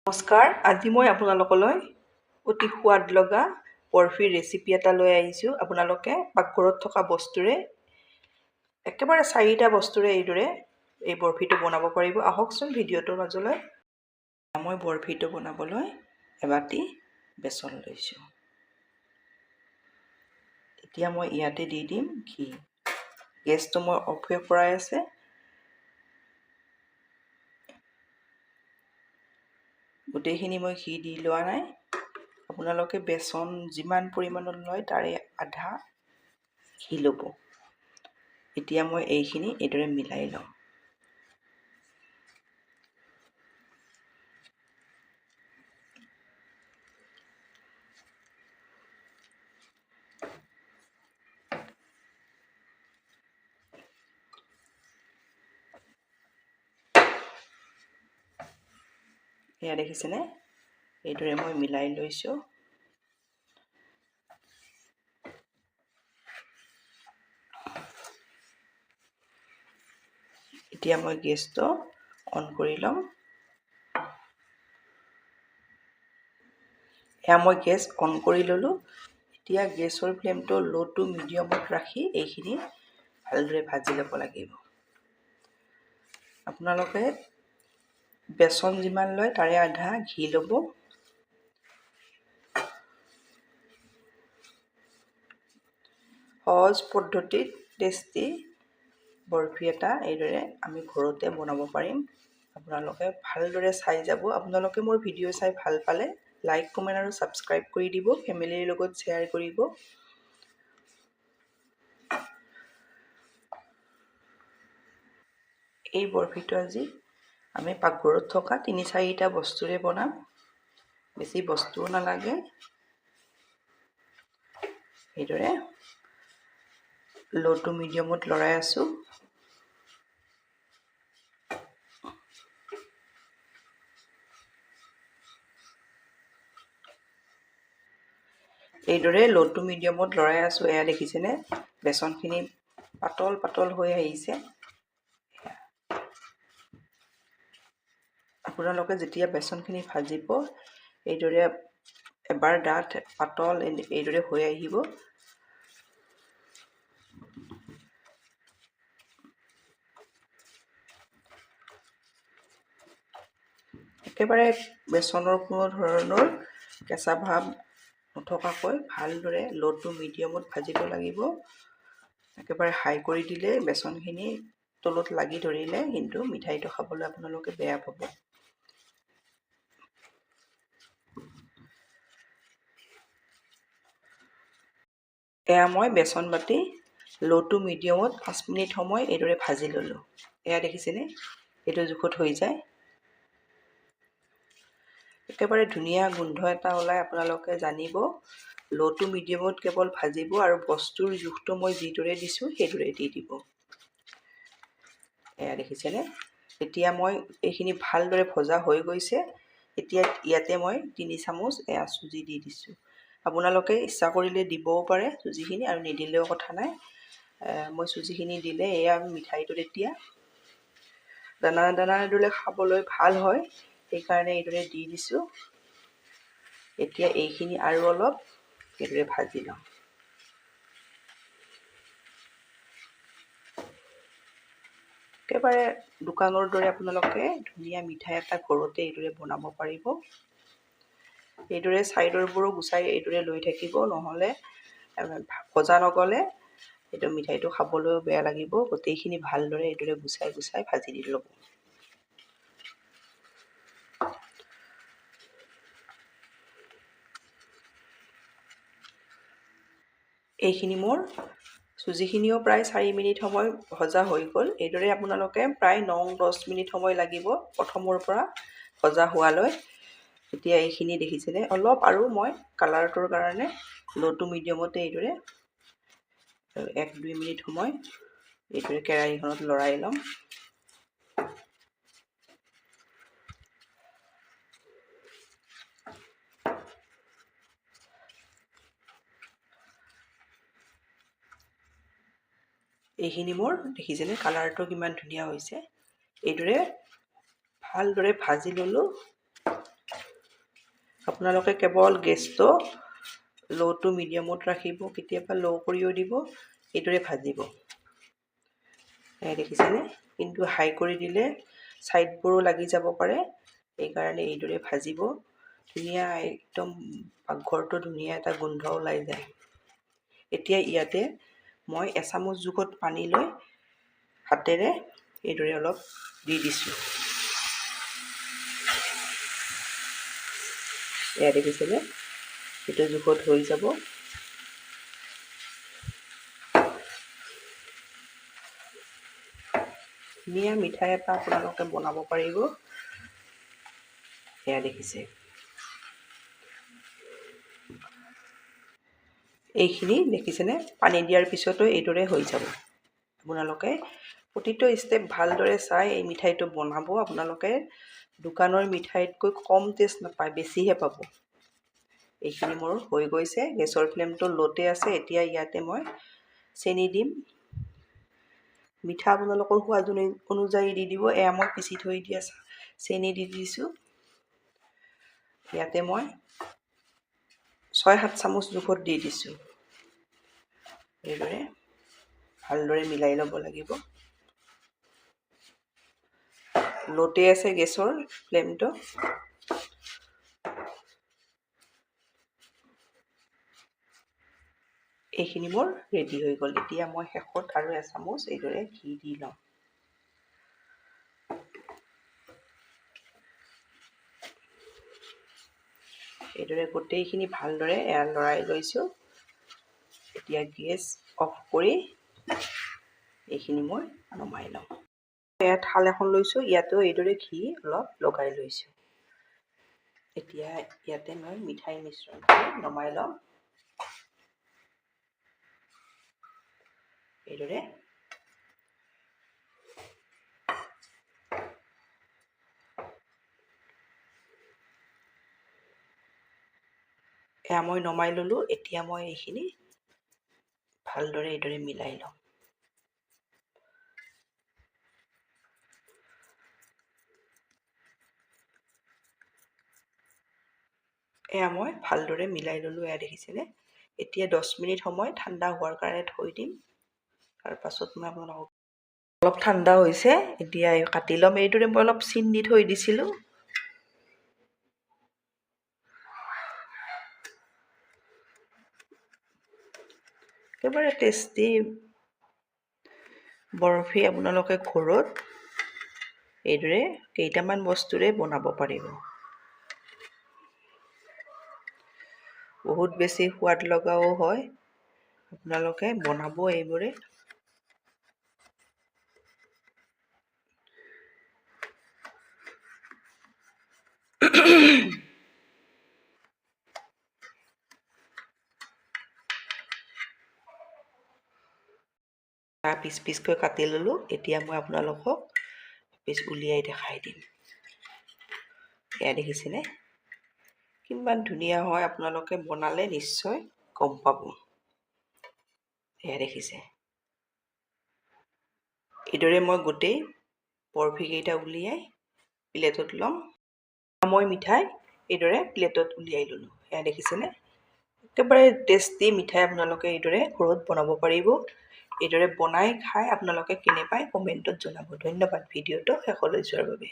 নমস্কাৰ, আজি মই আপোনালোকলৈ অতি সোৱাদ লগা বৰফিৰ ৰেচিপি এটা লৈ আহিছোঁ। আপোনালোকে পাকঘৰত থকা বস্তুৰে একেবাৰে 4টা বস্তুৰে এইদৰে এই বৰফিটো বনাব পাৰিব। আহকচোন ভিডিঅ'টোৰ মাজলৈ। মই বৰফিটো বনাবলৈ এবাটি বেচন লৈছোঁ। এতিয়া মই ইয়াতে দি দিম ঘি। গেছটো মই অফ কৰাই আছে। গোটেইখিনি মই ঘি দি লোৱা নাই। আপোনালোকে বেচন যিমান পৰিমাণত লয় তাৰে আধা ঘি ল'ব। এতিয়া মই এইখিনি এইদৰে মিলাই লওঁ। এয়া দেখিছেনে? এইদৰে মই মিলাই লৈছোঁ। এতিয়া মই গেছটো অন কৰি ল'ম। এয়া মই গেছ অন কৰি ল'লোঁ। এতিয়া গেছৰ ফ্লেমটো ল' টু মিডিয়ামত ৰাখি এইখিনি ভালদৰে ভাজি ল'ব লাগিব। আপোনালোকে বেচন যিমান লয় তাৰে আধা ঘি ল'ব। সহজ পদ্ধতিত টেষ্টি বৰফি এটা এইদৰে আমি ঘৰতে বনাব পাৰিম। আপোনালোকে ভালদৰে চাই যাব। আপোনালোকে মোৰ ভিডিঅ' চাই ভাল পালে লাইক, কমেণ্ট আৰু ছাবস্ক্ৰাইব কৰি দিব। ফেমিলিৰ লগত শ্বেয়াৰ কৰিব। এই বৰফিটো আজি আমি পাকঘৰত থকা 3-4টা বস্তুৰে বনাম। বেছি বস্তুও নালাগে। এইদৰে ল' টু মিডিয়ামত লৰাই আছোঁ। এইদৰে ল' টু মিডিয়ামত লৰাই আছোঁ। এয়া দেখিছেনে? বেচনখিনি পাতল পাতল হৈ আহিছে। আপোনালোকে যেতিয়া বেচনখিনি ভাজিব এইদৰে এবাৰ ডাঠ পাতল এইদৰে হৈ আহিব। একেবাৰে বেচনৰ কোনো ধৰণৰ কেঁচা ভাৱ নথকাকৈ ভালদৰে ল' টু মিডিয়ামত ভাজিব লাগিব। একেবাৰে হাই কৰি দিলে বেচনখিনি তলত লাগি ধৰিলে কিন্তু মিঠাইটো খাবলৈ আপোনালোকে বেয়া পাব। এয়া মই বেচন বাটি ল' টু মিডিয়ামত 5 মিনিট সময় এইদৰে ভাজি ল'লোঁ। এয়া দেখিছেনে? এইটো জোখত হৈ যায়। একেবাৰে ধুনীয়া গোন্ধ এটা ওলাই। আপোনালোকে জানিব ল' টু মিডিয়ামত কেৱল ভাজিব আৰু বস্তুৰ জোখটো মই যিদৰে দিছোঁ সেইদৰে দি দিব। এয়া দেখিছেনে? এতিয়া মই এইখিনি ভালদৰে ভজা হৈ গৈছে। এতিয়া ইয়াতে মই 3 চামুচ এয়া চুজি দি দিছোঁ। আপোনালোকে ইচ্ছা কৰিলে দিবও পাৰে চুজিখিনি, আৰু নিদিলেও কথা নাই। মই চুজিখিনি দিলে এয়া মিঠাইটোত এতিয়া দানা দানাৰ দৰে খাবলৈ ভাল হয়, সেইকাৰণে এইদৰে দি দিছোঁ। এতিয়া এইখিনি আৰু অলপ এইদৰে ভাজি লওঁ। একেবাৰে দোকানৰ দৰে আপোনালোকে ধুনীয়া মিঠাই এটা ঘৰতে এইদৰে বনাব পাৰিব। এইদৰে ছাইডৰবোৰো গুচাই এইদৰে লৈ থাকিব, নহ'লে ভজা নগ'লে এইটো মিঠাইটো খাবলৈও বেয়া লাগিব। গোটেইখিনি ভালদৰে এইদৰে গুচাই গুচাই ভাজি দি ল'ব। এইখিনি মোৰ চুজিখিনিও প্ৰায় 4 মিনিট সময় ভজা হৈ গ'ল। এইদৰে আপোনালোকে প্ৰায় 9-10 মিনিট সময় লাগিব প্ৰথমৰ পৰা ভজা হোৱালৈ। এতিয়া এইখিনি দেখিছেনে? অলপ আৰু মই কালাৰটোৰ কাৰণে ল' টু মিডিয়ামতে এইদৰে 1-2 মিনিট সময় এইদৰে কেৰাহীখনত লৰাই ল'ম। এইখিনি মোৰ দেখিছেনে কালাৰটো কিমান ধুনীয়া হৈছে। এইদৰে ভালদৰে ভাজি ল'লোঁ। আপোনালোকে কেৱল গেছটো ল' টু মিডিয়ামত ৰাখিব, কেতিয়াবা ল' কৰিও দিব, এইদৰে ভাজিব। দেখিছেনে? কিন্তু হাই কৰি দিলে ছাইডবোৰো লাগি যাব পাৰে, সেইকাৰণে এইদৰে ভাজিব। ধুনীয়া একদম পাকঘৰটো ধুনীয়া এটা গোন্ধ ওলাই যায়। এতিয়া ইয়াতে মই এচামুচ জোখত পানী লৈ হাতেৰে এইদৰে অলপ দি দিছোঁ। এয়া দেখিছেনে? এইটো জোখত হৈ যাব। ধুনীয়া মিঠাই এটা আপোনালোকে বনাব পাৰিব। এয়া দেখিছে, এইখিনি দেখিছেনে? পানী দিয়াৰ পিছতো এইদৰে হৈ যাব। আপোনালোকে প্ৰতিটো ষ্টেপ ভালদৰে চাই এই মিঠাইটো বনাব। আপোনালোকে দোকানৰ মিঠাইতকৈ কম টেষ্ট নাপায়, বেছিহে পাব। এইখিনি মোৰ হৈ গৈছে, গেছৰ ফ্লেমটো ল'তে আছে। এতিয়া ইয়াতে মই চেনি দিম। মিঠা আপোনালোকৰ সোৱাদ অনুযায়ী দি দিব। এয়া মই পিচি থৈ দিয়া চেনি দি দিছোঁ। ইয়াতে মই 6-7 চামুচ জোখত দি দিছোঁ। এইদৰে ভালদৰে মিলাই ল'ব লাগিব। ল'তে আছে গেছৰ ফ্লেমটো। এইখিনি মোৰ ৰেডি হৈ গ'ল। এতিয়া মই শেষত আৰু এচামুচ এইদৰে ঘি দি লওঁ। এইদৰে গোটেইখিনি ভালদৰে লৰাই লৈছোঁ। এতিয়া গেছ অফ কৰি এইখিনি মই নমাই লওঁ। ইয়াত থাল এখন লৈছোঁ, ইয়াতো এইদৰে ঘি অলপ লগাই লৈছোঁ। এতিয়া ইয়াতে মই মিঠাই মিশ্ৰণখিনি নমাই লওঁ। এইদৰে এয়া মই নমাই ল'লোঁ। এতিয়া মই এইখিনি ভালদৰে এইদৰে মিলাই লওঁ। এয়া মই ভালদৰে মিলাই ল'লোঁ। এয়া দেখিছেনে? এতিয়া 10 মিনিট সময় ঠাণ্ডা হোৱাৰ কাৰণে থৈ দিম। তাৰপাছত মই আপোনালোকক অলপ ঠাণ্ডা হৈছে, এতিয়া কাটি ল'ম। এইদৰে মই অলপ চিন দি থৈ দিছিলোঁ। একেবাৰে টেষ্টি বৰফি আপোনালোকে ঘৰত এইদৰে কেইটামান বস্তুৰে বনাব পাৰিব। বহুত বেছি সোৱাদ লগাও হয়। আপোনালোকে বনাব এইবোৰে। পিচ পিচকৈ কাটি ল'লোঁ। এতিয়া মই আপোনালোকক পিচ উলিয়াই দেখাই দিম। এয়া দেখিছেনে? কিমান ধুনীয়া হয়, আপোনালোকে বনালে নিশ্চয় গম পাব। এয়া দেখিছে? এইদৰে মই গোটেই বৰফিকেইটা উলিয়াই প্লেটত ল'ম। মই মিঠাই এইদৰে প্লেটত উলিয়াই ল'লোঁ। এয়া দেখিছেনে? একেবাৰে টেষ্টি মিঠাই আপোনালোকে এইদৰে ঘৰত বনাব পাৰিব। এইদৰে বনাই খাই আপোনালোকে কেনে পায় কমেণ্টত জনাব। ধন্যবাদ ভিডিঅ'টো শেষলৈ চোৱাৰ বাবে।